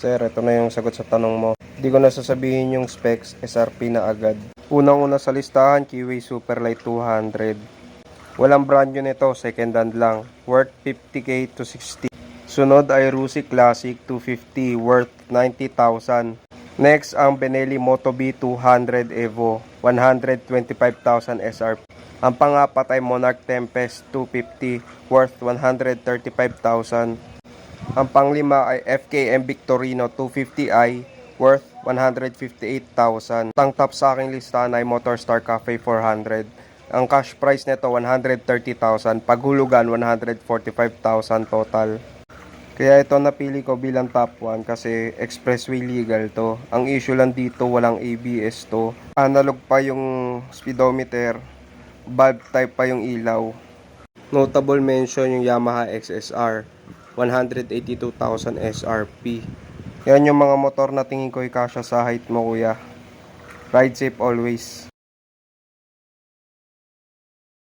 Sir, ito na yung sagot sa tanong mo. Hindi ko na sasabihin yung specs, SRP na agad. Unang-una sa listahan, Kiwi Superlight 200. Walang brand new nito, second hand lang. Worth 50k to 60. Sunod ay Rusi Classic 250, worth 90,000. Next, ang Benelli Moto B 200 Evo, 125,000 SRP. Ang pangapat ay Monarch Tempest 250, worth 135,000. Ang panglima ay FKM Victorino 250i, worth 158,000. Ang top sa aking listahan ay Motorstar Cafe 400. Ang cash price nito 130,000, paghulugan 145,000 total. Kaya ito napili ko bilang top 1 kasi expressway legal to. Ang issue lang dito, walang ABS to. Analog pa yung speedometer, bulb type pa yung ilaw. Notable mention yung Yamaha XSR, 182,000 SRP. Yan yung mga motor na tingin ko ikasya sa height mo, kuya. Ride safe always.